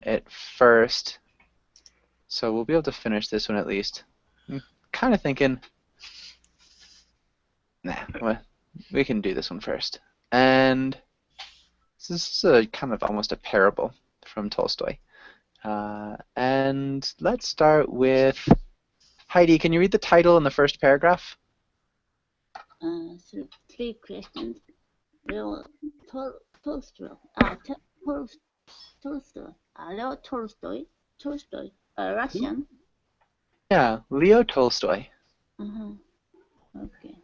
it first, so we'll be able to finish this one at least. I'm kind of thinking, nah, well, we can do this one first. And this is a kind of almost a parable from Tolstoy. And let's start with Heidi. Can you read the title in the first paragraph? Three questions. Leo Tolstoy. Leo Tolstoy. Russian. Yeah, Leo Tolstoy. Okay.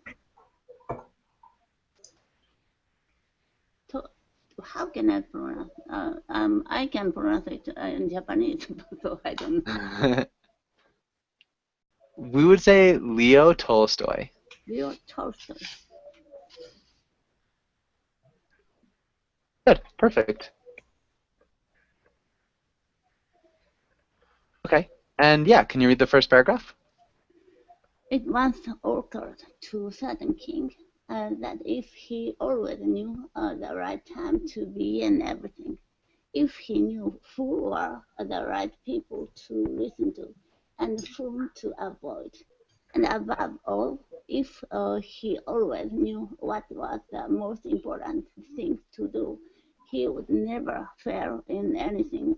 How can I pronounce? I can pronounce it in Japanese, so I don't know. We would say Leo Tolstoy. Leo Tolstoy. Good, perfect. Okay, and yeah, can you read the first paragraph? It once occurred to a certain king that if he always knew the right time to begin everything, if he knew who were the right people to listen to and whom to avoid, and above all, if he always knew what was the most important thing to do, he would never fail in anything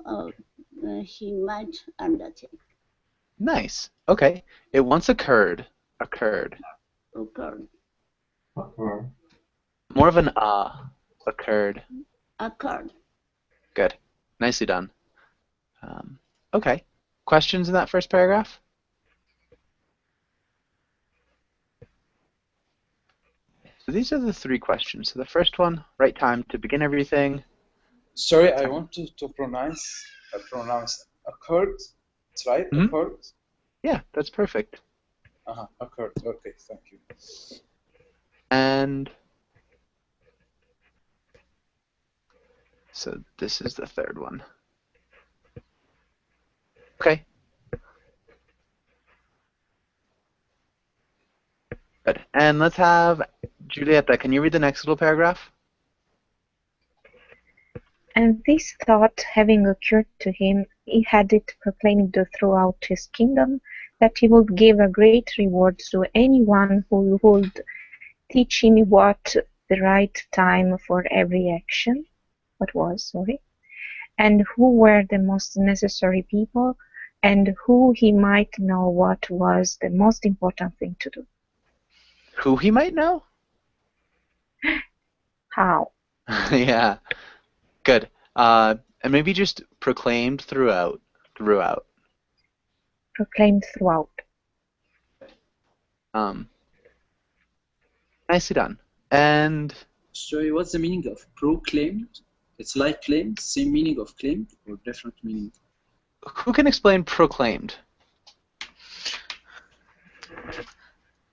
he might undertake. Nice. Okay. It once occurred. Occurred. More of an occurred. Occurred. Good. Nicely done. Okay. Questions in that first paragraph? So these are the three questions. So the first one, right time to begin everything. Sorry, I want to pronounce occurred. It's right, occurred? Yeah, that's perfect. Occurred. Okay, thank you. And so this is the third one. Okay. Good. And let's have Juliet. Can you read the next little paragraph? And this thought having occurred to him, he had it proclaimed throughout his kingdom that he would give a great reward to anyone who would teach him what the right time for every action, and who were the most necessary people, and who he might know what was the most important thing to do. Who he might know? How? Yeah. Good. And maybe just proclaimed throughout. Proclaimed throughout. Nicely done. And sorry, what's the meaning of proclaimed? It's like claimed, same meaning of claimed, or different meaning? Who can explain proclaimed?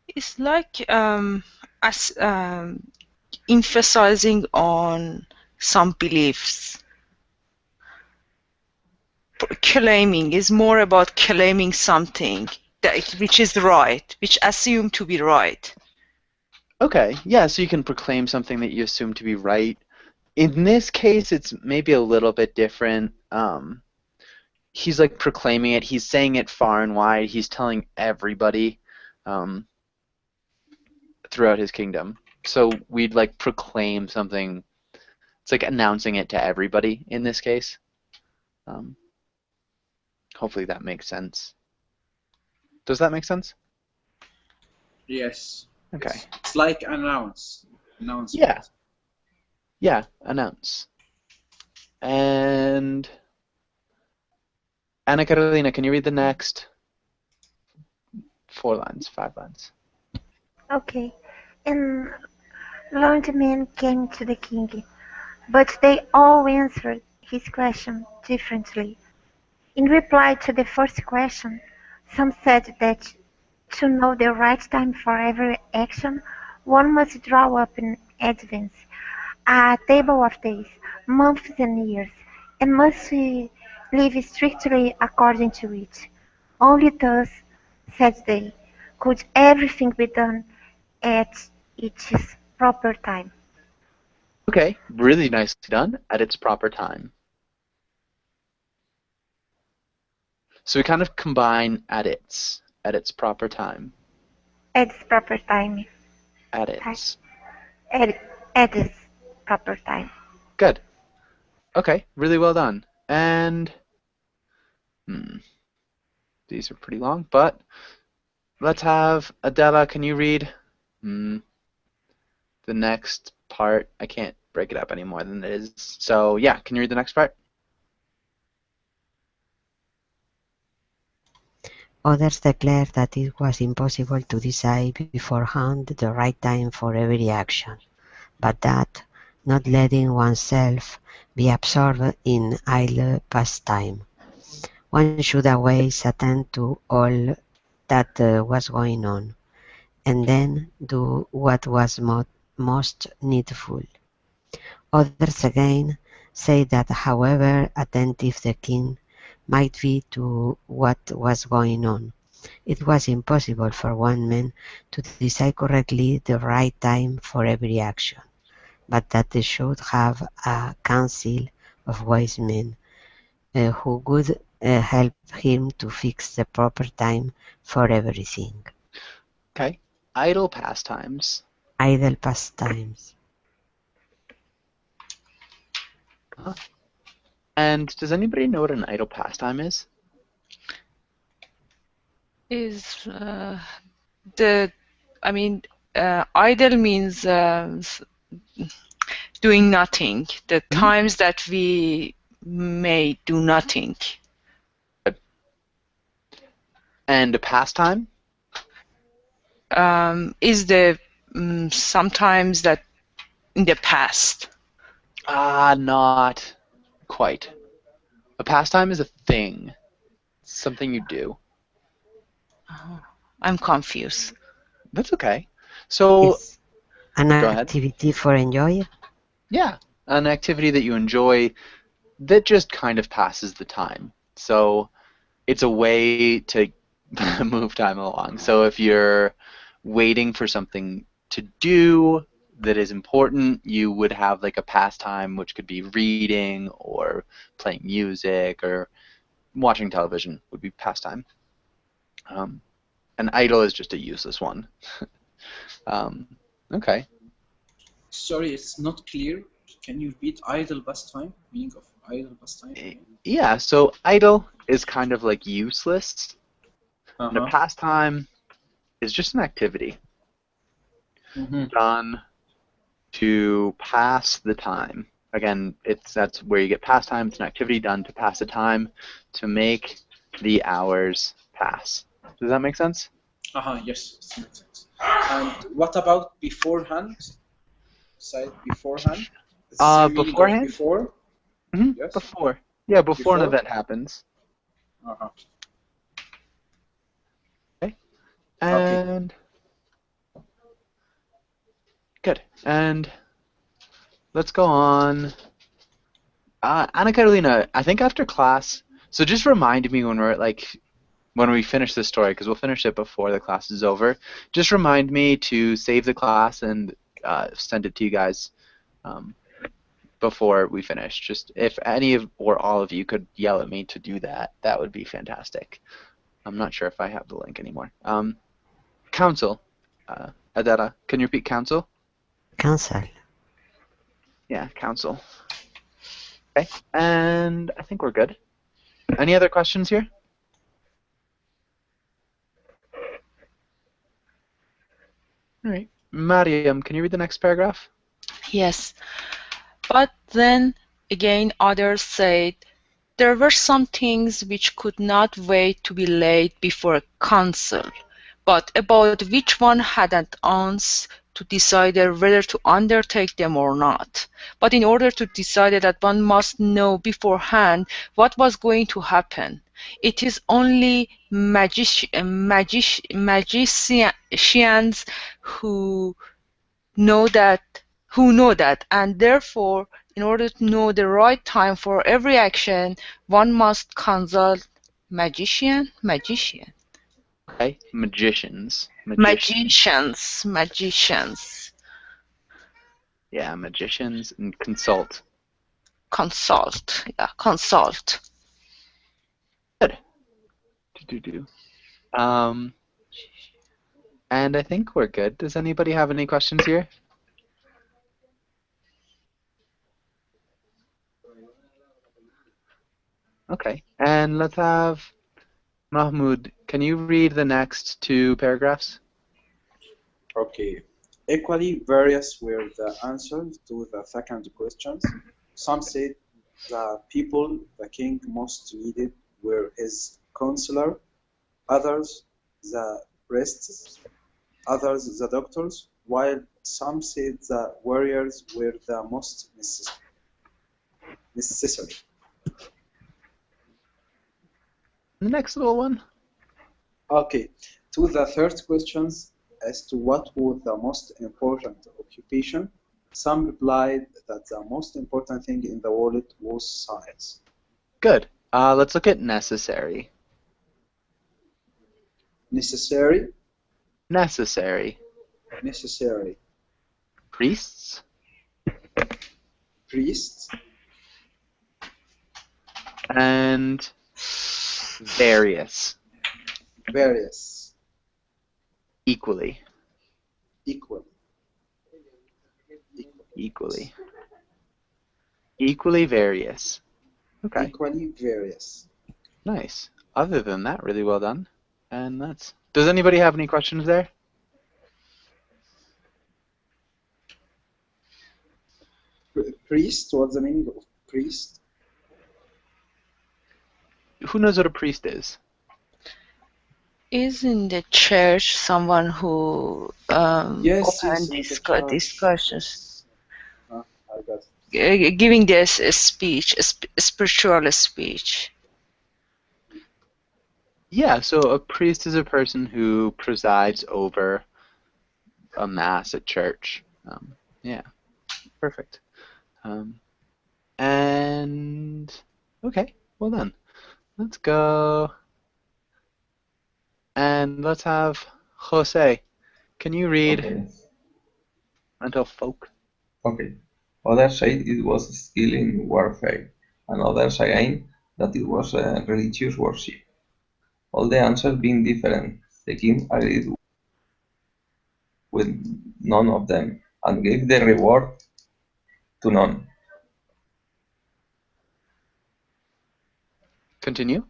It's like emphasizing on some beliefs. Claiming is more about claiming something which is right, which assumed to be right. Okay, yeah, so you can proclaim something that you assume to be right. In this case, it's maybe a little bit different. He's like proclaiming it. He's saying it far and wide. He's telling everybody throughout his kingdom. So we'd like proclaim something. It's like announcing it to everybody in this case. Hopefully that makes sense. Does that make sense? Yes. Okay. It's like announce. Yeah. Yeah, announce. And Anna Karoliina, can you read the next 5 lines? Okay. And learned men came to the king, but they all answered his question differently. In reply to the first question, some said that to know the right time for every action, one must draw up in advance a table of days, months and years, and must live strictly according to it. Only thus, said they, could everything be done at its proper time. Okay, really nicely done, at its proper time. So we kind of combine at its proper time. At its proper time. At its. At its proper time. Good. Okay, really well done. And these are pretty long, but let's have Adela. Can you read the next part? I can't break it up any more than it is. So yeah, can you read the next part? Others declared that it was impossible to decide beforehand the right time for every action, but that, not letting oneself be absorbed in idle pastime, one should always attend to all that was going on, and then do what was most needful. Others again say that however attentive the king might be to what was going on, it was impossible for one man to decide correctly the right time for every action, but that they should have a council of wise men who would help him to fix the proper time for everything. Okay. Idle pastimes. Idle pastimes. And does anybody know what an idle pastime is? Is idle means doing nothing. The times that we may do nothing. And a pastime? Is the sometimes that in the past. Not quite. A pastime is a thing. It's something you do. I'm confused. That's okay. So, it's an activity for enjoy? Yeah, an activity that you enjoy that just kind of passes the time. So it's a way to move time along. So if you're waiting for something to do that is important, you would have like a pastime, which could be reading or playing music or watching television would be pastime. An idle is just a useless one. Okay. Sorry, it's not clear. Can you repeat idle pastime? Meaning of idle pastime? Yeah, so idle is kind of like useless. And a pastime is just an activity done to pass the time. Again, that's where you get pastime. It's an activity done to pass the time, to make the hours pass. Does that make sense? Yes, it makes sense. And what about beforehand? Side beforehand? Beforehand? Before? Mm-hmm. Yes. Before. Yeah, before an event happens. Okay. And good. And let's go on. Anna Karoliina, I think after class, so just remind me when we finish this story, because we'll finish it before the class is over. Just remind me to save the class and send it to you guys before we finish. Just if any of or all of you could yell at me to do that, that would be fantastic. I'm not sure if I have the link anymore. Council. Adela, can you repeat council? Council. Yeah, council. Okay, and I think we're good. Any other questions here? All right. Mariam, can you read the next paragraph? Yes. But then again others said there were some things which could not wait to be laid before a council, but about which one had an ounce to decide whether to undertake them or not. But in order to decide that one must know beforehand what was going to happen. It is only magicians who know that, and therefore, in order to know the right time for every action, one must consult magician. Okay, magicians. Magicians. Yeah, magicians and consult. Consult. Yeah, consult. Good. Do. Um, and I think we're good. Does anybody have any questions here? Okay, and let's have Mahmoud. Can you read the next two paragraphs? Okay. Equally various were the answers to the second questions. Some said the people the king most needed were his counselor, others the priests, others the doctors, while some said the warriors were the most necessary. The next little one. Okay, to the third questions as to what was the most important occupation, some replied that the most important thing in the world was science. Good. Let's look at necessary. Necessary, Necessary. necessary. Priests Priests, and various. various, Equally. equal, Equally. Equally various. Okay. equally various. Nice. Other than that, really well done. And that's. Does anybody have any questions there? Priest, what's the meaning of priest? Who knows what a priest is? Is in the church someone who Yes, open yes, in the church. discussions, Yes. I got it. giving this a speech, a spiritual speech. Yeah, so a priest is a person who presides over a mass at church. Yeah, perfect. And okay, well then, let's go and let's have Jose. Can you read Okay. Mental Folk? Okay. Others said it was skill in warfare, and others again that it was religious worship. All the answers being different, the king agreed with none of them, and gave the reward to none. Continue.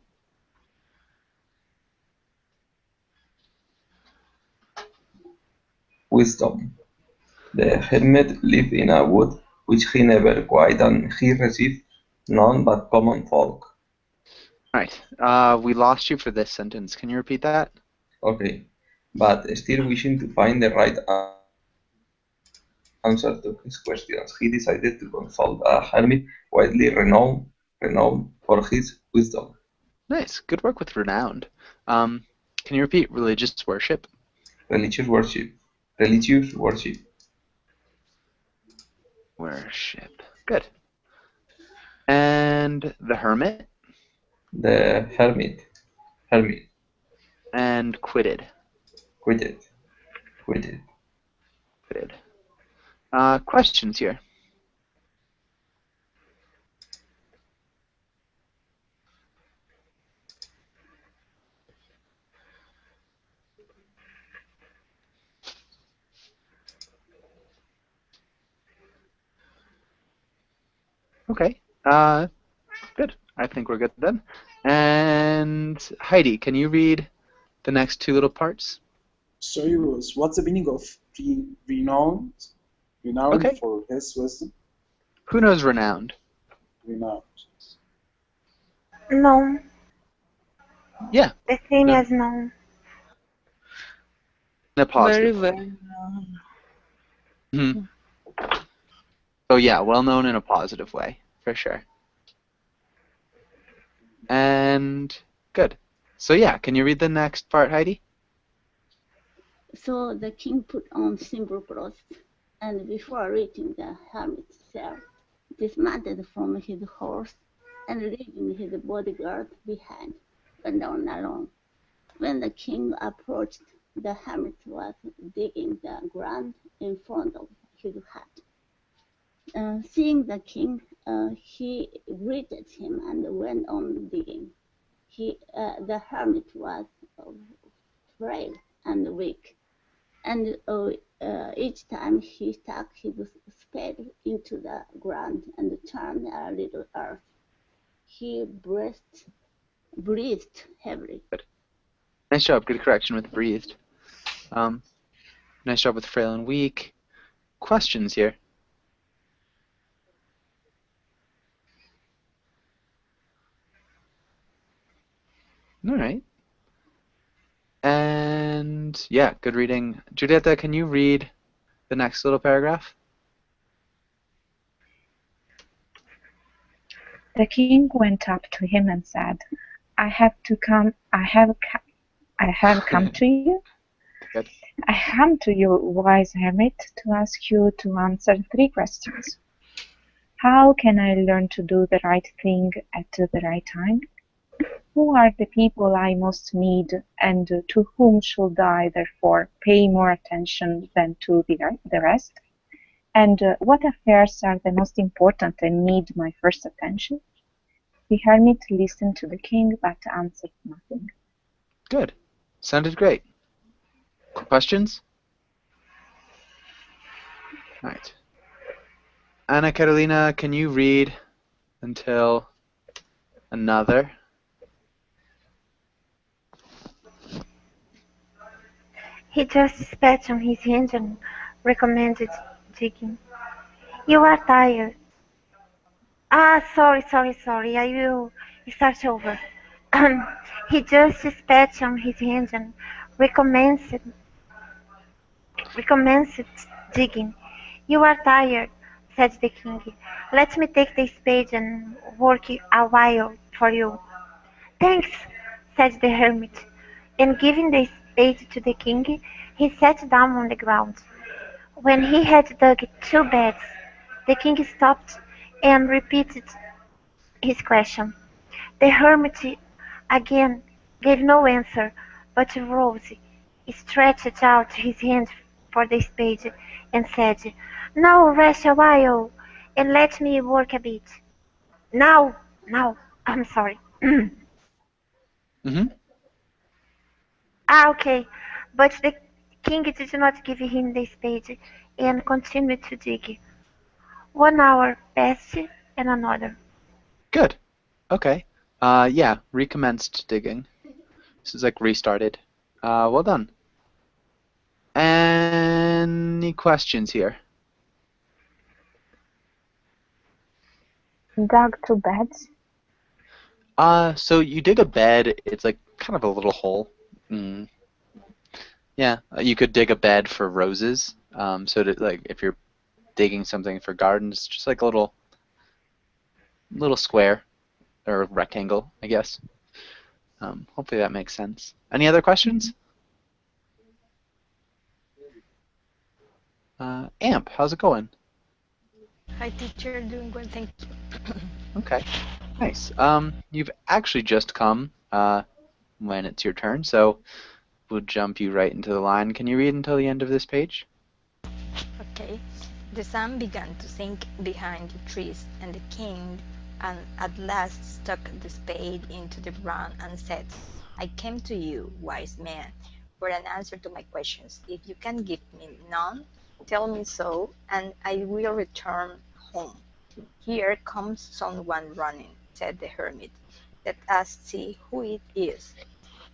Wisdom. The hermit lived in a wood which he never quite, and he received none but common folk. Right. We lost you for this sentence. Can you repeat that? Okay. But still wishing to find the right answer to his questions, he decided to consult a hermit widely renowned for his wisdom. Nice. Good work with renowned. Can you repeat religious worship? Religious worship. Religious worship. Worship. Good. And the hermit The hermit. Hermit. and quitted. Quitted. Quitted. Quitted. Questions here. Okay. Good. I think we're good then. And Heidi, can you read the next two little parts? Sorry, what's the meaning of renowned? Renowned Okay. for his wisdom? Who knows renowned? Renowned. No, Yeah. the same No. as no. In a Very positive way. well. Mhm. So yeah, well known in a positive way, for sure. And good. So yeah, can you read the next part, Heidi? So the king put on simple clothes, and before reaching the hermit's cell, dismounted from his horse, and leaving his bodyguard behind, went on alone. When the king approached, the hermit was digging the ground in front of his hut. Seeing the king, he greeted him and went on digging. He the hermit was frail and weak, and each time he stuck his spade into the ground and turned a little earth, he breathed heavily. Good. Nice job. Good correction with breathed. Nice job with frail and weak. Questions here? All right. And yeah, good reading. Julieta, can you read the next little paragraph? The king went up to him and said, I have come to you. Good. I come to you, wise hermit, to ask you to answer 3 questions. How can I learn to do the right thing at the right time? Who are the people I most need, and to whom should I, therefore, pay more attention than to the rest? And what affairs are the most important and need my first attention? The hermit listened to the king, but answered nothing. Good. Sounded great. Questions? All right. Anna Karoliina, can you read until another? He just spat on his hand and recommenced digging. You are tired. Sorry. I will start over. He just spat on his hand and recommenced digging. You are tired, said the king. Let me take the spade and work a while for you. Thanks, said the hermit, and giving the spade to the king, he sat down on the ground. When he had dug 2 beds, the king stopped and repeated his question. The hermit again gave no answer, but rose, stretched out his hand for the spade, and said, Now rest a while, and let me work a bit. Now, I'm sorry. Mm-hmm. Okay, but the king did not give him the spade, and continued to dig. 1 hour passed, and another. Good. Okay. Yeah, recommenced digging. This is like restarted. Well done. Any questions here? Dug 2 beds? So you dig a bed, it's like kind of a little hole. Yeah, you could dig a bed for roses. So that, like, if you're digging something for gardens, just like a little square or rectangle, I guess. Hopefully that makes sense. Any other questions? Amp, how's it going? Hi, teacher. Doing well, thank you. Okay, nice. You've actually just come when it's your turn, so we'll jump you right into the line. Can you read until the end of this page? Okay. The sun began to sink behind the trees, and the king at last stuck the spade into the ground and said, I came to you, wise man, for an answer to my questions. If you can give me none, tell me so, and I will return home. Here comes someone running, said the hermit. Let us see who it is.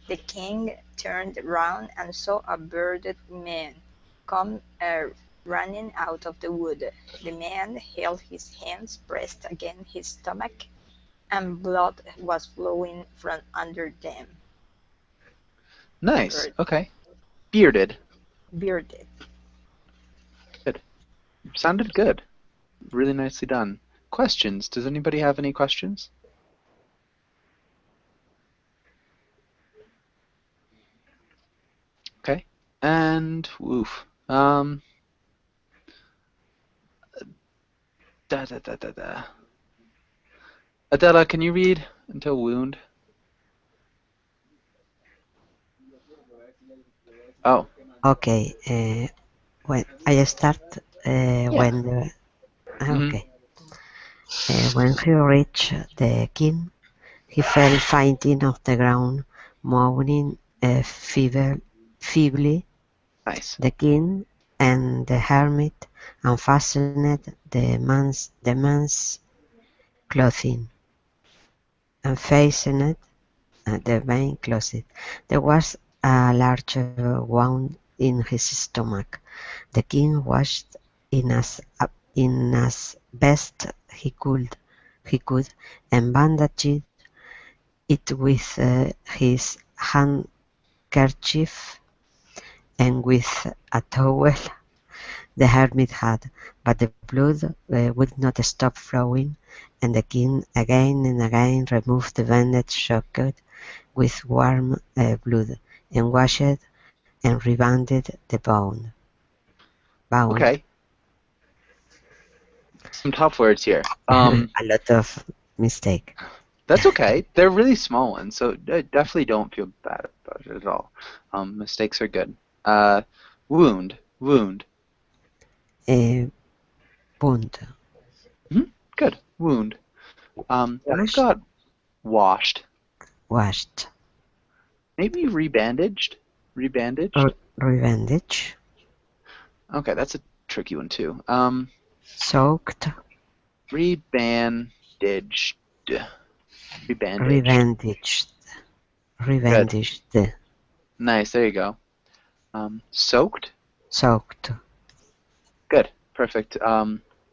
The king turned round and saw a bearded man come running out of the wood. The man held his hands pressed against his stomach, and blood was flowing from under them. Nice. Okay. Bearded. Bearded. Good. Sounded good. Really nicely done. Questions? Does anybody have any questions? Okay. And woof. Adela, can you read until wound? Oh. Okay. When I start when the, Mhm. okay. When he reached the king, He fell fainting on the ground, moaning feebly. Nice. The king and the hermit unfastened the man's clothing and fastened the main closet. There was a large wound in his stomach. The king washed in as best he could and bandaged it with his handkerchief and with a towel the hermit had, but the blood would not stop flowing, and the king again and again removed the bandage soaked with warm blood, and washed and rebanded the wound. Okay. Some tough words here. A lot of mistake. That's okay. They're really small ones, so definitely don't feel bad about it at all. Mistakes are good. Wound. Wound. Good. Wound. And I've got washed. Washed. Maybe rebandaged. Rebandaged. Rebandaged. Okay, that's a tricky one too. Soaked. Rebandaged. Rebandaged. Rebandaged. Good. Nice. There you go. Soaked. Soaked. Good. Perfect.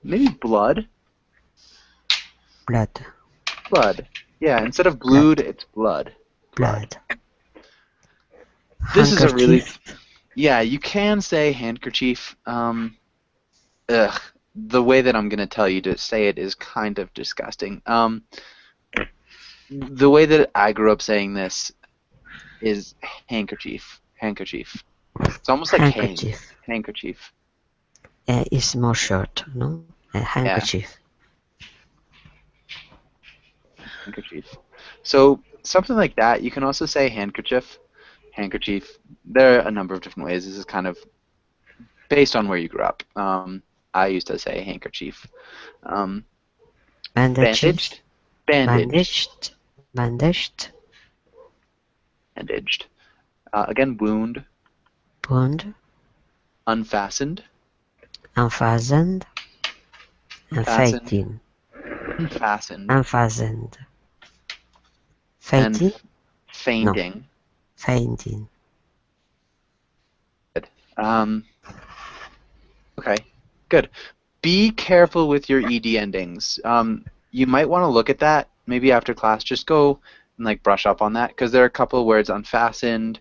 Maybe blood. Blood. Blood. Yeah. Instead of blued, it's blood. Blood. This is a really. Yeah, you can say handkerchief. The way that I'm gonna tell you to say it is kind of disgusting. The way that I grew up saying this is handkerchief. Handkerchief. It's almost like handkerchief. Handkerchief. It's more short, no? Handkerchief. Yeah. Handkerchief. So something like that. You can also say handkerchief. Handkerchief. There are a number of different ways. This is kind of based on where you grew up. I used to say handkerchief. Bandaged. Bandaged. Bandaged. Bandaged. Again, wound. Wound. Unfastened. Unfastened. Fainting. Unfastened. Unfastened. Fainting. Fainting. No. Fainting. Good. Okay. Good. Be careful with your ed endings. You might want to look at that maybe after class. Just go and like brush up on that because there are a couple of words: unfastened,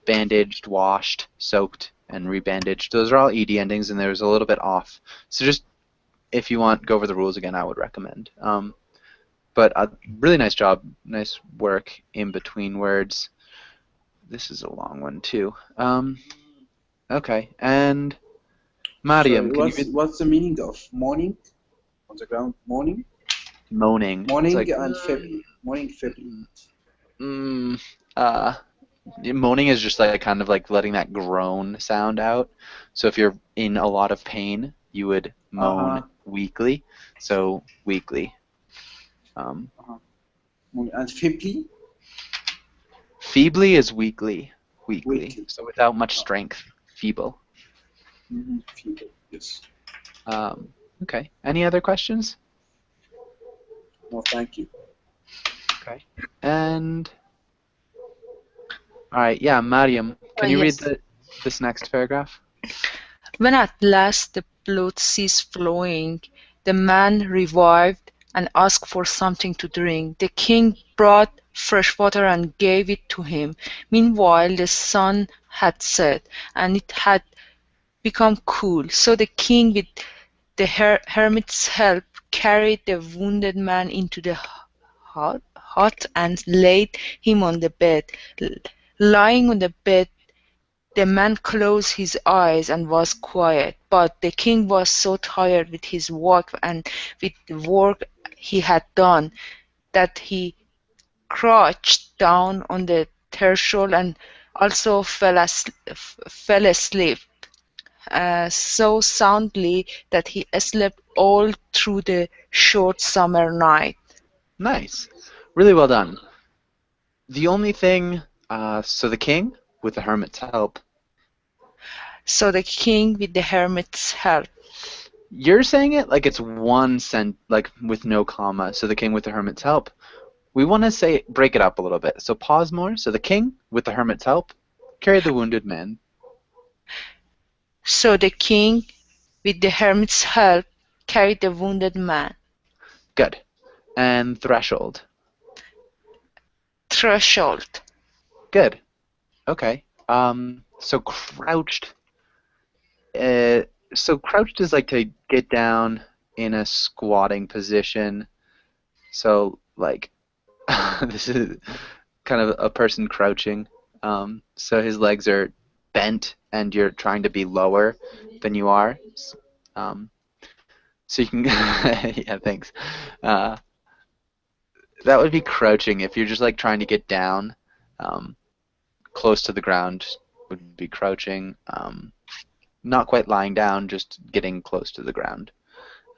bandaged, washed, soaked, and rebandaged. Those are all ed endings, and there's a little bit off. So just if you want, go over the rules again. I would recommend. But really nice job, nice work in between words. This is a long one too. Okay, and Mariam, what's the meaning of mourning? On the ground, mourning. Moaning. Mourning like, and febrile. Mourning febrile. Moaning is just like kind of like letting that groan sound out. So if you're in a lot of pain, you would moan weakly. So weakly. And feebly? Feebly is weakly. Weakly. So without much strength. Feeble. Feeble, yes. Okay. Any other questions? No, thank you. Okay. And all right, yeah, Mariam, can you read this next paragraph? When at last the blood ceased flowing, the man revived and asked for something to drink. The king brought fresh water and gave it to him. Meanwhile, the sun had set, and it had become cool. So the king, with the hermit's help, carried the wounded man into the hut and laid him on the bed. Lying on the bed, the man closed his eyes and was quiet, but the king was so tired with his work and with the work he had done that he crouched down on the threshold and also fell asleep so soundly that he slept all through the short summer night. Nice. Really well done. The only thing, so the king, with the hermit's help. So the king with the hermit's help. You're saying it like it's one like with no comma. So the king with the hermit's help. We want to break it up a little bit. So pause more. So the king with the hermit's help carried the wounded man. So the king with the hermit's help carried the wounded man. Good. And threshold. Threshold. Good. Okay. So crouched. So crouched is like to get down in a squatting position. So like this is kind of a person crouching. So his legs are bent and you're trying to be lower than you are. So you can yeah, thanks. Uh, that would be crouching if you're just like trying to get down close to the ground would be crouching. Not quite lying down, just getting close to the ground.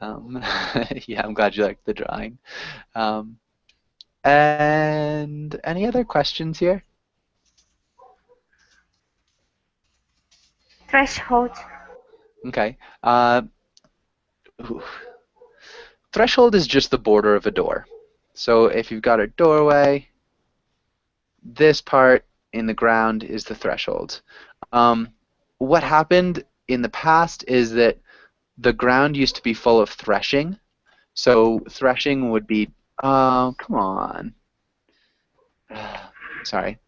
Yeah, I'm glad you liked the drawing. And any other questions here? Threshold. Okay. Threshold is just the border of a door. So if you've got a doorway, this part in the ground is the threshold. What happened in the past is that the ground used to be full of threshing. So threshing would be, come on. Sorry.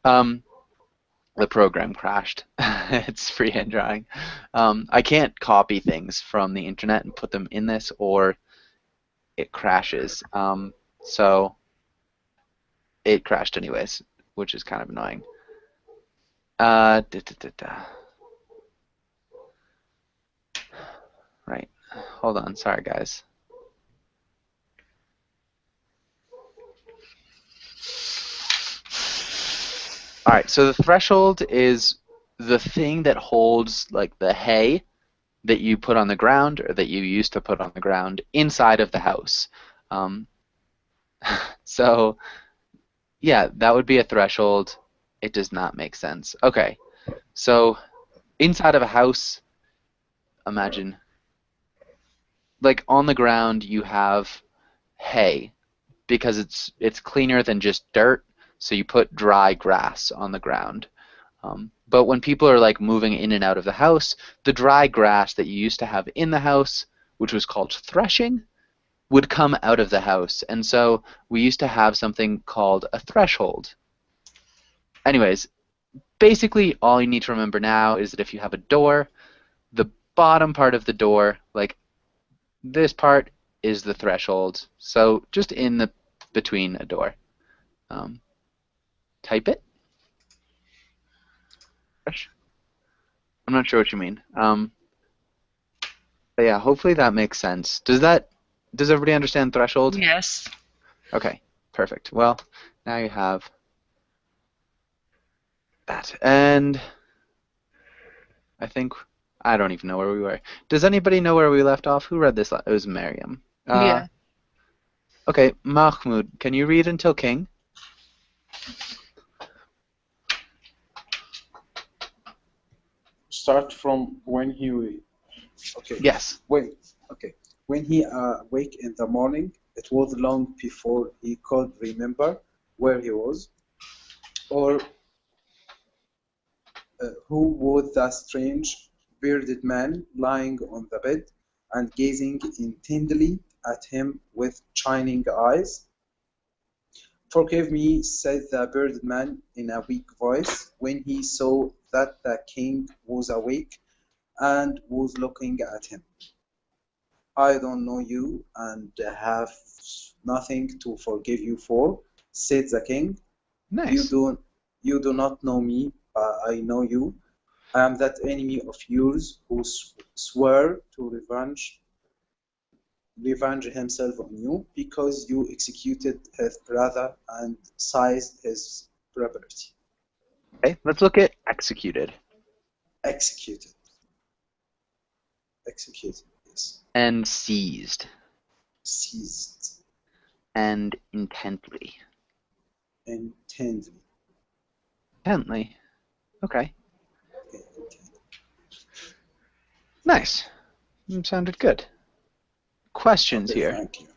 The program crashed. It's freehand drawing. I can't copy things from the internet and put them in this, or it crashes. So it crashed anyways, which is kind of annoying. Right. Hold on. Sorry, guys. All right. So the threshold is the thing that holds like the hay that you put on the ground, or that you used to put on the ground inside of the house. So yeah, that would be a threshold. It does not make sense. Okay. So inside of a house, imagine like on the ground you have hay because it's cleaner than just dirt, so you put dry grass on the ground. But when people are like moving in and out of the house, the dry grass that you used to have in the house, which was called threshing, would come out of the house. And so we used to have something called a threshold. Anyways, basically all you need to remember now is that if you have a door, the bottom part of the door, like this part, is the threshold. So just in the between a door. Type it. I'm not sure what you mean. But yeah, hopefully that makes sense. Does everybody understand threshold? Yes. Okay, perfect. Well, now you have that. And I don't even know where we were. Does anybody know where we left off? Who read this? It was Miriam. Yeah. Okay, Mahmoud, can you read until king? Start from when he. Okay. Yes. Okay. When he awake in the morning, it was long before he could remember where he was, or who was that strange bearded man lying on the bed and gazing intently at him with shining eyes. Forgive me, said the bearded man in a weak voice, when he saw that the king was awake and was looking at him. I don't know you and have nothing to forgive you for, said the king. Nice. You do not know me, I know you. I am that enemy of yours who swore to revenge himself on you because you executed his brother and seized his property. Okay, let's look at executed. Executed. Executed, yes. And seized. Seized. and intently. Intently. Intently. Okay. Okay, intently. Nice. Sounded good. Questions Okay, here. thank you.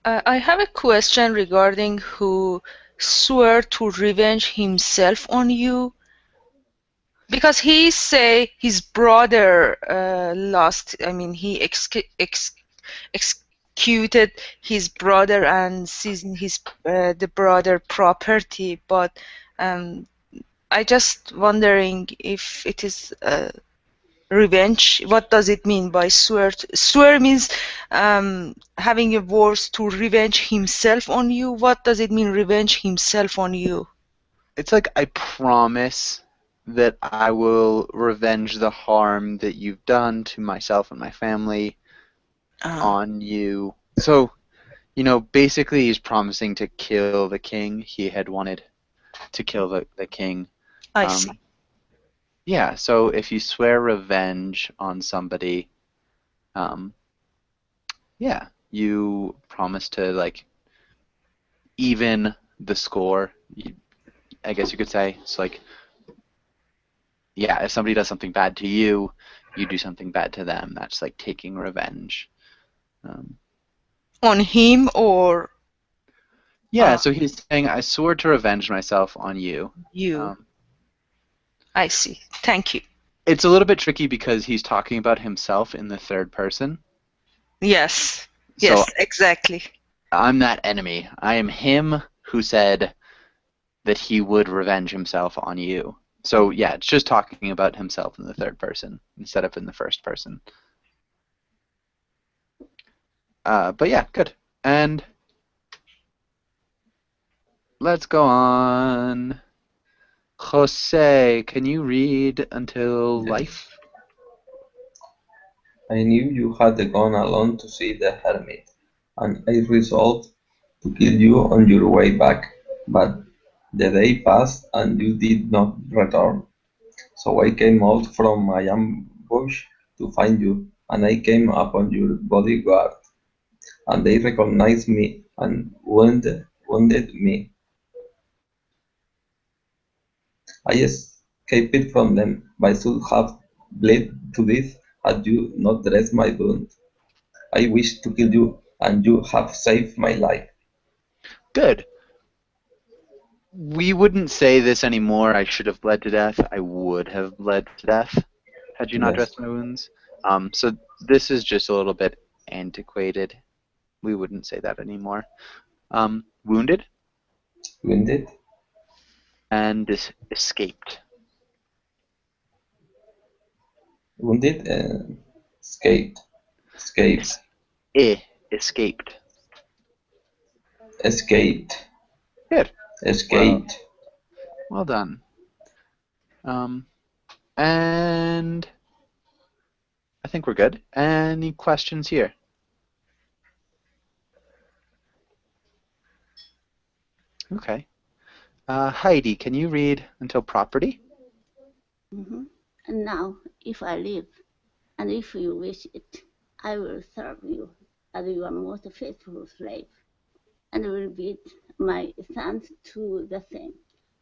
I have a question regarding who swore to revenge himself on you. Because he say his brother lost. I mean, he executed his brother and seized his the brother property. But I just wondering if it is revenge. What does it mean by swear? Swear means having a words to revenge himself on you. What does it mean, revenge himself on you? It's like I promise that I will revenge the harm that you've done to myself and my family on you. So, basically he's promising to kill the king. He had wanted to kill the king. I see. Yeah, so if you swear revenge on somebody, yeah, you promise to like even the score. I guess you could say. It's like, yeah, if somebody does something bad to you, you do something bad to them. That's like taking revenge. On him or Yeah, so he's saying, I swore to revenge myself on you. you? I see. Thank you. It's a little bit tricky because he's talking about himself in the third person. Yes. So Yes, exactly. I'm that enemy. I am him who said that he would revenge himself on you. So yeah, it's just talking about himself in the third person instead of in the first person. But yeah, good. And let's go on. Jose, can you read Until Yes. Life? I knew you had gone alone to see the hermit, and I resolved to kill you on your way back, but the day passed and you did not return. So I came out from my ambush to find you, and I came upon your bodyguard, and they recognized me and wounded me. I escaped from them, but I should have bled to death had you not dressed my wound. I wish to kill you, and you have saved my life. Good. We wouldn't say this anymore. I should have bled to death. I would have bled to death had you not Yes. dressed my wounds. So this is just a little bit antiquated. We wouldn't say that anymore. Wounded Wounded? and escaped. Wounded? Escaped. Escaped. Escaped. Escaped. Good. Escaped. Well done. And I think we're good. Any questions here? Okay. Heidi, can you read Until Property? And now, if I live, and if you wish it, I will serve you as your most faithful slave, and will bid my sons to the same.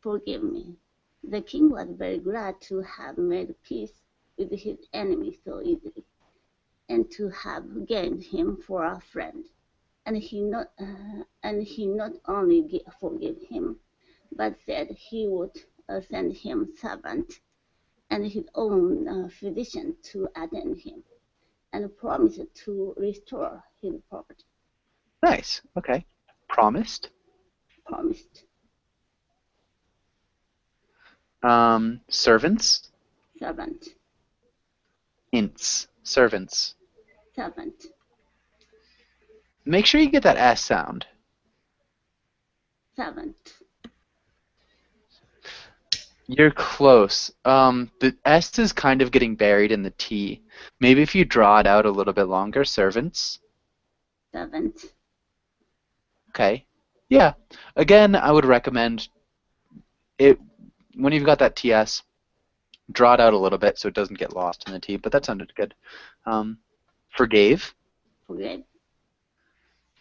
Forgive me. The king was very glad to have made peace with his enemy so easily, and to have gained him for a friend. And he not only forgave him, but said he would send him servant and his own physician to attend him, and promised to restore his property. Nice. Okay. Promised. Promised. Servants. Servant. Ints. Servants. Servant. Make sure you get that S sound. Servant. You're close. The S is kind of getting buried in the T. Maybe if you draw it out a little bit longer, servants. Servant. Okay. Yeah. Again, I would recommend it when you've got that TS, draw it out a little bit so it doesn't get lost in the tea, but that sounded good. Forgave. Forget.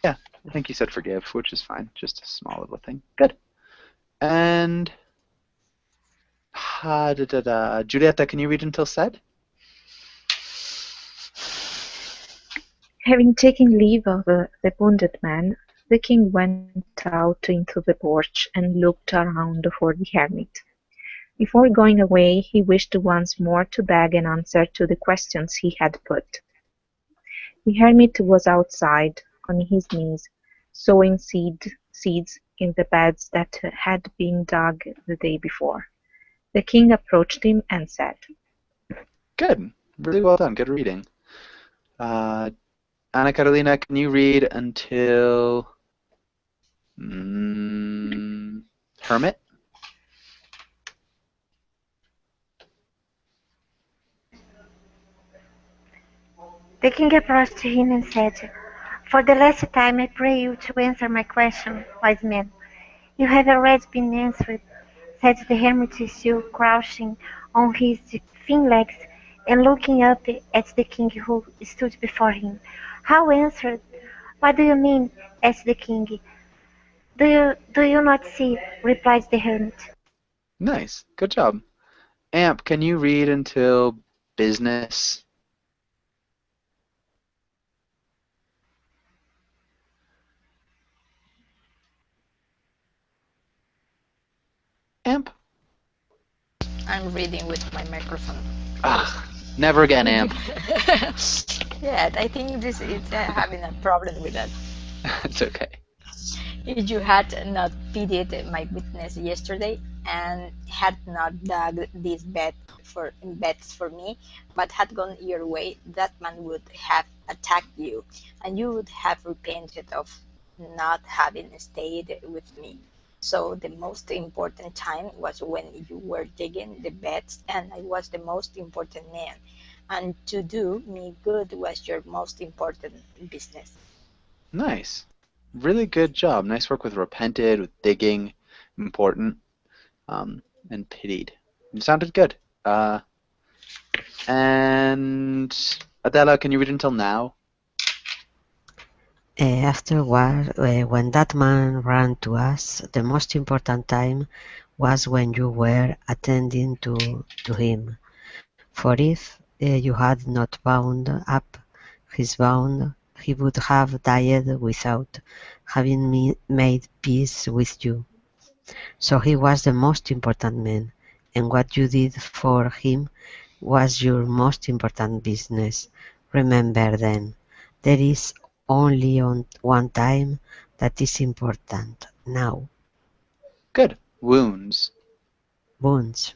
Yeah, I think you said forgive, which is fine. Just a small little thing. Good. And Julieta, can you read until said? Having taken leave of the wounded man, the king went out into the porch and looked around for the hermit. Before going away, he wished once more to beg an answer to the questions he had put. The hermit was outside, on his knees, sowing seeds in the beds that had been dug the day before. The king approached him and said, Good. Really well done. Good reading. Anna Karoliina, can you read until Hermit? The king approached him and said, "For the last time I pray you to answer my question, wise man." "You have already been answered," said the hermit, still crouching on his thin legs, and looking up at the king who stood before him. "How answered? What do you mean?" asked the king. Do you not see?" replied the hermit. Nice. Good job. Amp, can you read until business? Amp? I'm reading with my microphone. Never again, Amp. Yeah, I think this is having a problem with that. It's okay. If you had not pitied my weakness yesterday, and had not dug these beds for me, but had gone your way, that man would have attacked you, and you would have repented of not having stayed with me. So the most important time was when you were digging the beds, and I was the most important man, and to do me good was your most important business. Nice. Really good job. Nice work with repented, with digging, important, and pitied. You sounded good. And Adela, can you read until now? Afterward, when that man ran to us, the most important time was when you were attending to him. For if you had not bound up his wound, he would have died without having made peace with you. So he was the most important man, and what you did for him was your most important business. Remember then, there is only one time that is important, now. Good. Wounds. Wounds.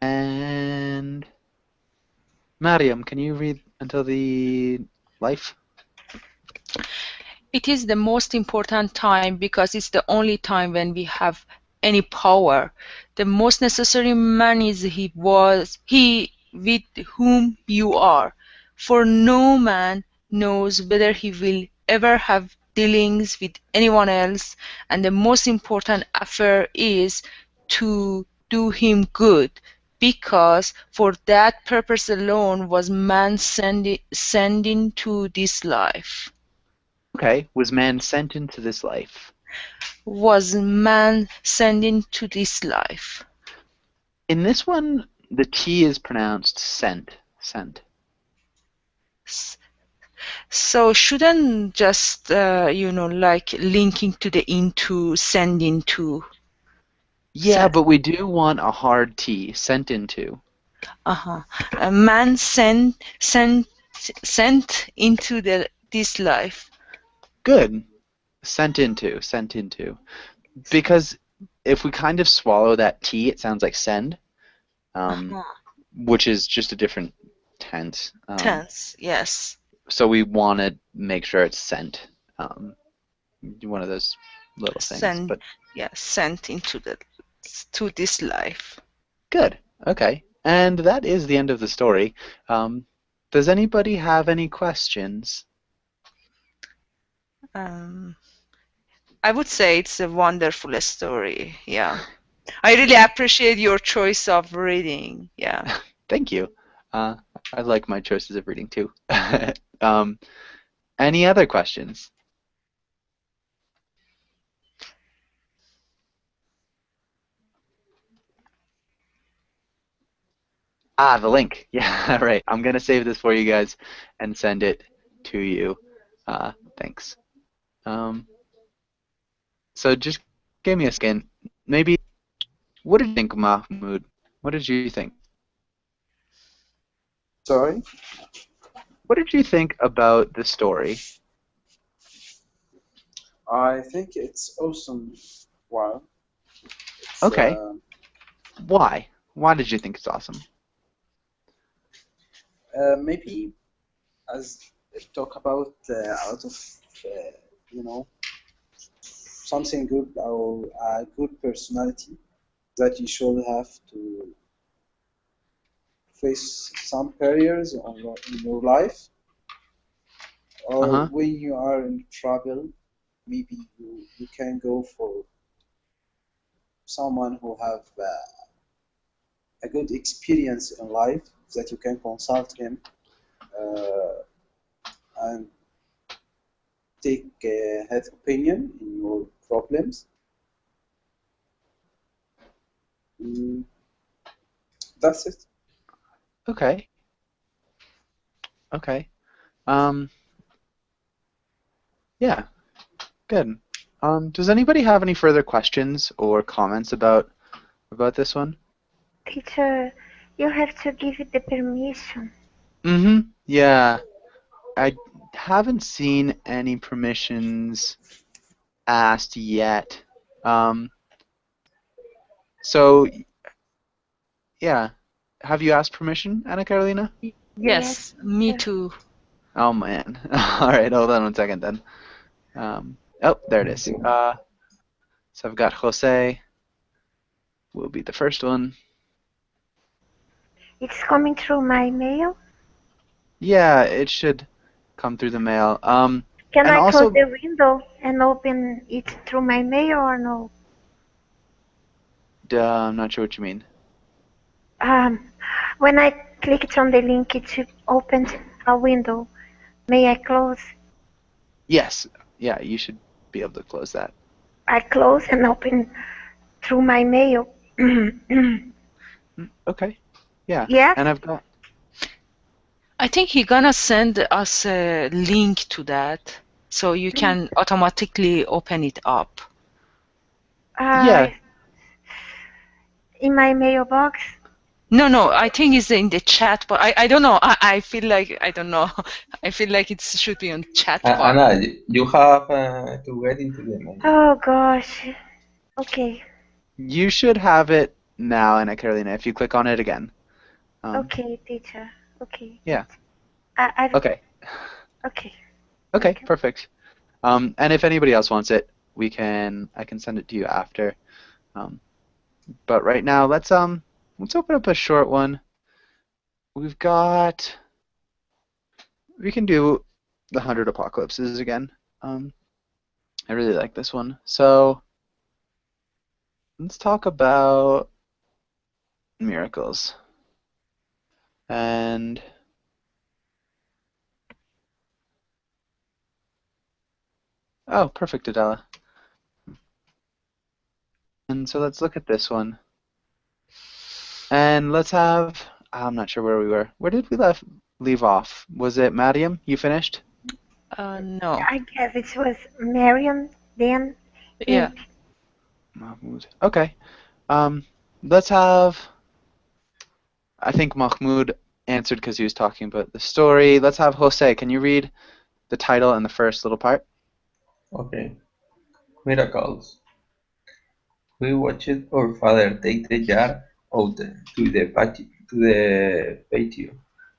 And Mariam, can you read until the life? It is the most important time because it's the only time when we have any power. The most necessary man is he with whom you are. For no man knows whether he will ever have dealings with anyone else, and the most important affair is to do him good, because for that purpose alone was man sent into this life. Okay. Was man sent into this life? Was man sent into this life? In this one, the T is pronounced sent. Sent. So shouldn't just like linking to the into, sending to? Yeah, but we do want a hard T. Sent into. A man sent into this life. Good. Sent into. Sent into. Because if we kind of swallow that T, it sounds like send, which is just a different tense. Tense, yes. So we want to make sure it's sent. One of those little things. But sent into to this life. good. Okay. And that is the end of the story. Does anybody have any questions? I would say it's a wonderful story. Yeah. I really appreciate your choice of reading. Yeah. Thank you. I like my choices of reading too. Any other questions? Ah, the link. Yeah, right. I'm gonna save this for you guys and send it to you. Thanks. So just give me a second. Maybe, what did you think, Mahmoud? What did you think? Sorry? What did you think about the story? I think it's awesome. Wow. It's Okay. Why? Why did you think it's awesome? maybe as talk about out of you know something good or a good personality that you should have to face some barriers in your life, or Uh-huh. when you are in trouble, maybe you can go for someone who have a good experience in life that you can consult him uh, and take his opinion in your problems. Mm, that's it. Okay. Okay. Um, yeah, good. Does anybody have any further questions or comments about this one? Teacher, you have to give it the permission. Mm-hmm. Yeah. I haven't seen any permissions asked yet. Um, so yeah. Have you asked permission, Anna Karoliina? Yes, Yes, me teacher. too. Oh man. All right, hold on one second then. Oh, there it is. So I've got Jose will be the first one. It's coming through my mail. Yeah, it should come through the mail. Can And I close also, the window and open it through my mail or no? I'm not sure what you mean. Um, when I clicked on the link, it opened a window. May I close? Yes. Yeah, you should be able to close that. I close and open through my mail. Okay. Yeah. Yes? And I've got. I think he gonna send us a link to that so you can automatically open it up. Uh, Yeah. in my mailbox? No, I think it's in the chat, but I don't know. I feel like I don't know. I feel like it should be on chat part. Anna, you have to get into the mail. Oh gosh. Okay. You should have it now, Anna Carolina, if you click on it again. Okay, teacher. Okay. Yeah. I've Okay. okay. Okay, Welcome. perfect. And if anybody else wants it, I can send it to you after. But right now, let's open up a short one. We can do the 100 Apocalypses again. I really like this one. So let's talk about miracles. And oh, perfect, Adela. And so let's look at this one. And let's have, I'm not sure where we were. Where did we leave off? Was it Mariam? You finished? No. I guess it was Marion, then Yeah. me. Mahmoud. Okay. Let's have, I think Mahmoud answered because he was talking about the story. Let's have Jose. Can you read the title and the first little part? Okay. Miracles. We watched our father take the jar out to the patio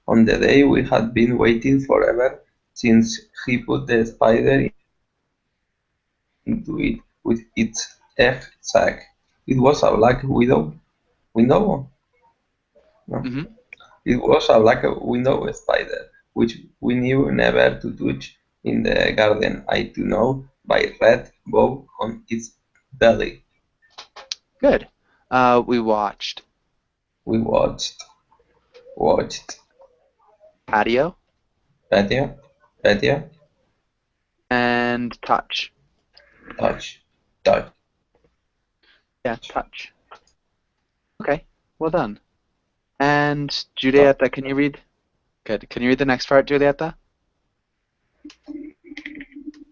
on the day we had been waiting forever since he put the spider into it with its egg sac. It was a black window? No. Mm-hmm. It was a black widow spider, which we knew never to touch in the garden. I to know by red bow on its belly. Good. We watched. We watched. Watched. Patio. Patio. Patio. And touch. Touch. Touch. Yeah, touch. Okay, well done. And Julieta, can you read? Good. Can you read the next part, Julieta?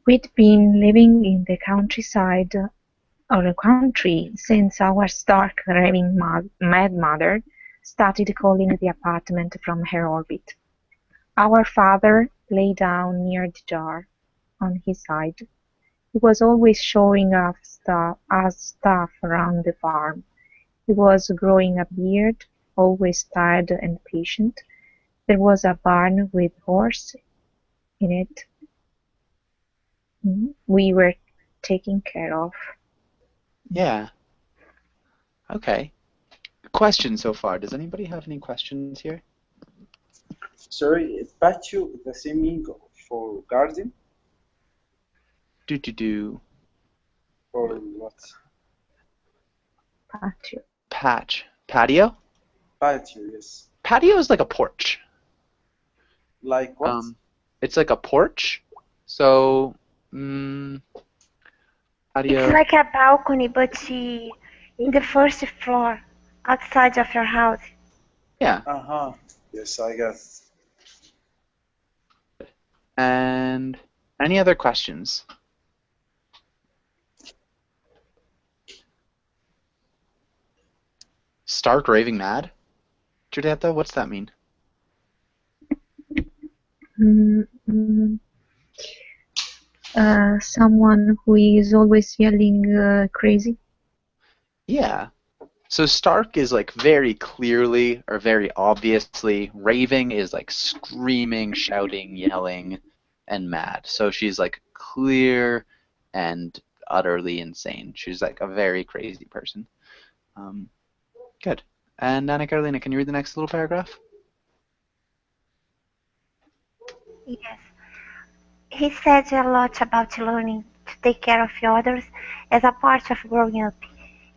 We'd been living in the countryside or the country since our stark raving mad mother started calling the apartment from her orbit. Our father lay down near the jar on his side. He was always showing us stuff around the farm. He was growing a beard, always tired and patient. There was a barn with horse in it. We were taken care of. Yeah. Okay. Questions so far? Does anybody have any questions here? Sorry, patio, the same meaning for garden Do. or what? Patio. Patio? Patio, yes. Patio is like a porch. Like what? It's like a porch. So, It's patio. like a balcony, but in the first floor, outside of your house. Yeah. Uh-huh. Yes, I guess. And any other questions? Stark raving mad? Julieta, what's that mean? Someone who is always yelling crazy. Yeah. So Stark is like very clearly or very obviously. Raving is like screaming, shouting, yelling, and mad. So she's like clear and utterly insane. She's like a very crazy person. Good. And Anna Karoliina, can you read the next little paragraph? Yes. He said a lot about learning to take care of others as a part of growing up,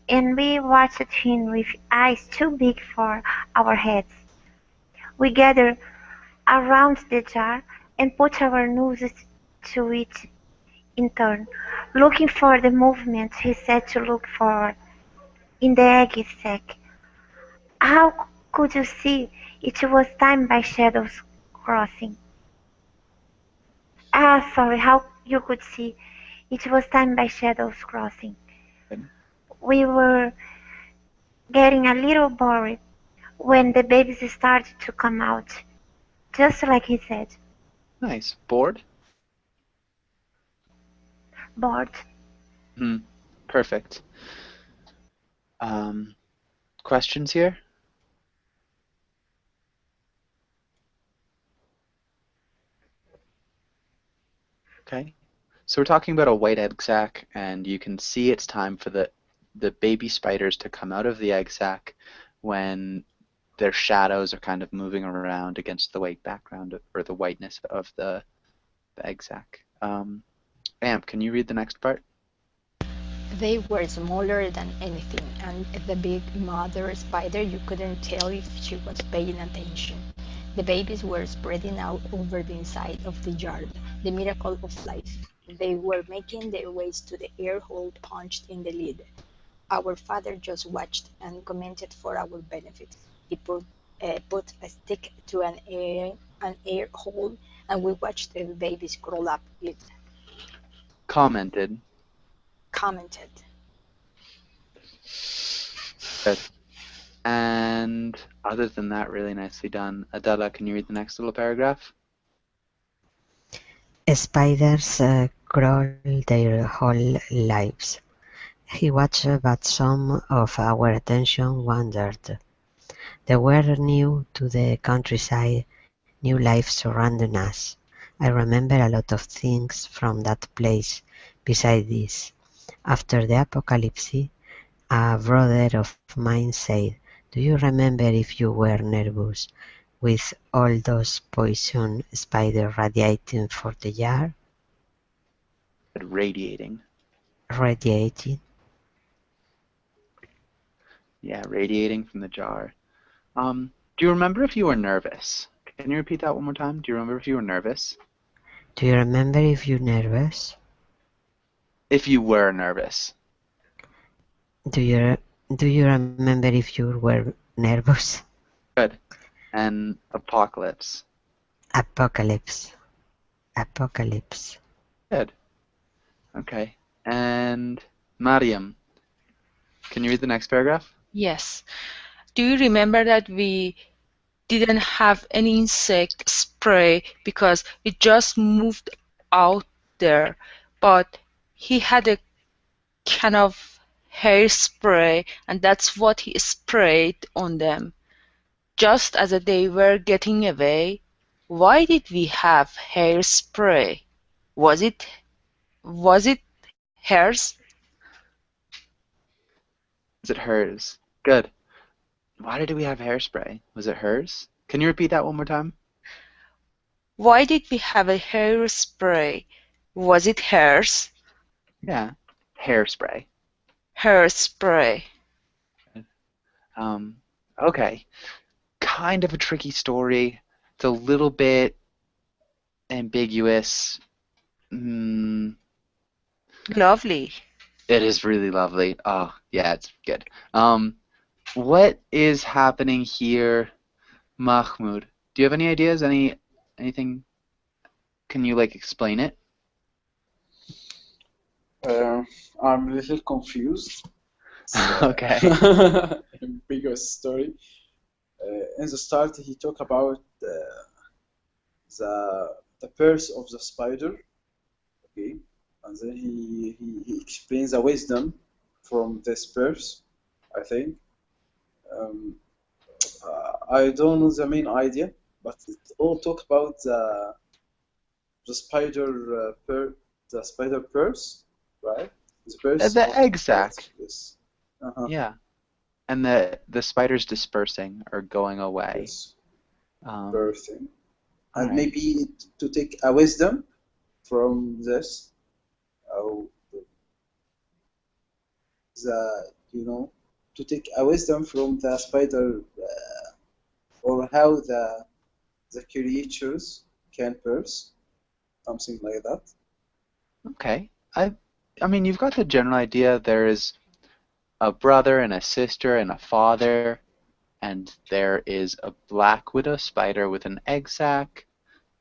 and we watched him with eyes too big for our heads. We gathered around the jar and put our noses to it in turn, looking for the movement he said to look for in the egg sac. How could you see? It was timed by shadows crossing. Sorry, how you could see? It was timed by shadows crossing. We were getting a little bored when the babies started to come out, just like he said. Nice. Bored? Bored. Perfect. Questions here? Okay. So we're talking about a white egg sac, and you can see it's time for the baby spiders to come out of the egg sac when their shadows are kind of moving around against the white background or the whiteness of the egg sac. Amp, can you read the next part? They were smaller than anything, and the big mother spider, you couldn't tell if she was paying attention. The babies were spreading out over the inside of the yard, the miracle of life. They were making their ways to the air hole punched in the lid. Our father just watched and commented for our benefit. He put a stick to an air hole, and we watched the babies crawl up it. Commented. Commented. Good. And other than that, really nicely done. Adela, can you read the next little paragraph? Spiders crawl their whole lives. He watched, but some of our attention wandered. The world new to the countryside, new life surrounding us. I remember a lot of things from that place beside this. After the apocalypse, a brother of mine said, "Do you remember if you were nervous with all those poison spiders radiating for the yard?" Radiating. Radiating. Yeah, radiating from the jar. Do you remember if you were nervous? Can you repeat that one more time? Do you remember if you were nervous? Do you remember if you're nervous? If you were nervous. Do you do you remember if you were nervous? Good. And apocalypse. Apocalypse. Apocalypse. Good. Okay. And Mariam, can you read the next paragraph? Yes. Do you remember that we didn't have any insect spray because it just moved out there, but he had a can of hairspray and that's what he sprayed on them, just as they were getting away? Why did we have hairspray? Was it was it hers? Is it hers? Good. Why did we have hairspray? Was it hers? Can you repeat that one more time? Why did we have a hairspray? Was it hers? Yeah. Hairspray. Hairspray. Um, okay. Kind of a tricky story. It's a little bit ambiguous. Mm, Lovely. it is really lovely. Oh, yeah, it's good. What is happening here, Mahmoud? Do you have any ideas? Anything? Can you like explain it? I'm a little confused. Okay. Biggest story. In the start, he talked about the purse of the spider. Okay, and then he explains the wisdom from this purse. I think. Um, I don't know the main idea, but it all talk about the spider the spider purse, right? The purse The of egg spider. sac. Yes. Uh-huh. Yeah. And the spiders dispersing or going away. Yes. Um, Birthing. all And right. maybe to take a wisdom from this, uh, to take a wisdom from the spider, or how the creatures can purse, something like that. Okay. I mean, you've got the general idea. There is a brother and a sister and a father, and there is a black widow spider with an egg sac,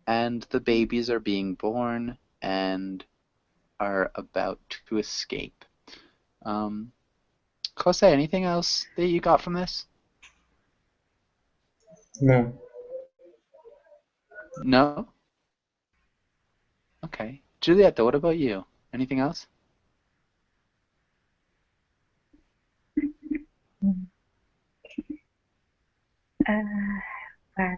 and the babies are being born and are about to escape. Jose, anything else that you got from this? No. No? Okay. Juliet, what about you? Anything else? Well,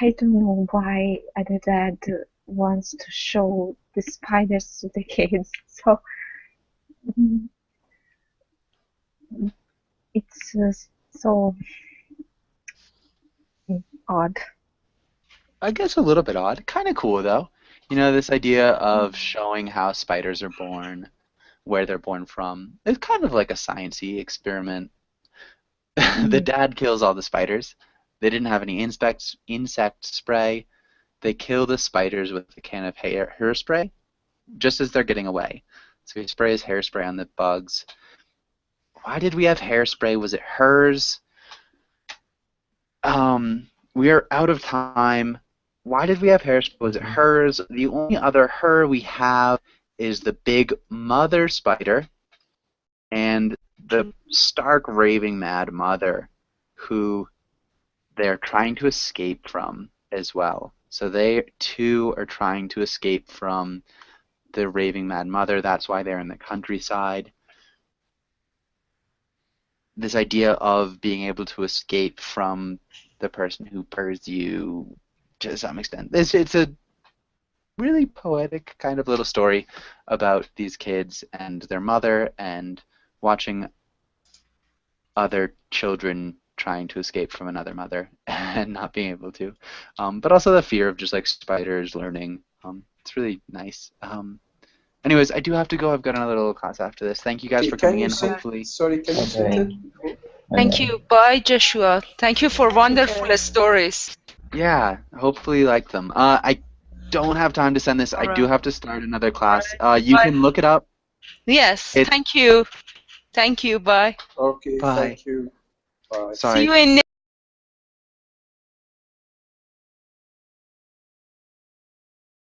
I don't know why the dad wants to show the spiders to the kids. So mm, it's so odd. I guess a little bit odd. Kind of cool though. You know, this idea of showing how spiders are born, where they're born from. It's kind of like a sciencey experiment. The dad kills all the spiders. They didn't have any insect spray. They kill the spiders with a can of hairspray just as they're getting away. So he sprays hairspray on the bugs. Why did we have hairspray? Was it hers? We are out of time. Why did we have hairspray? Was it hers? The only other her we have is the big mother spider and the stark raving mad mother who they're trying to escape from as well. So they too are trying to escape from the raving mad mother. That's why they're in the countryside. This idea of being able to escape from the person who purrs you to some extent. It's a really poetic kind of little story about these kids and their mother and watching other children trying to escape from another mother and not being able to. But also the fear of just like spiders learning. It's really nice. Anyways, I do have to go. I've got another little class after this. Thank you guys for Can coming you in. send? Hopefully, Sorry, can you send Okay. it? Thank you. Bye, Joshua. Thank you for wonderful stories. yeah. Hopefully, you like them. I don't have time to send this. I do Alright. have to start another class. Alright. You Bye. can look it up. Yes. It's Thank you. Thank you. Bye. Okay, bye. thank you. Bye. See Sorry. you in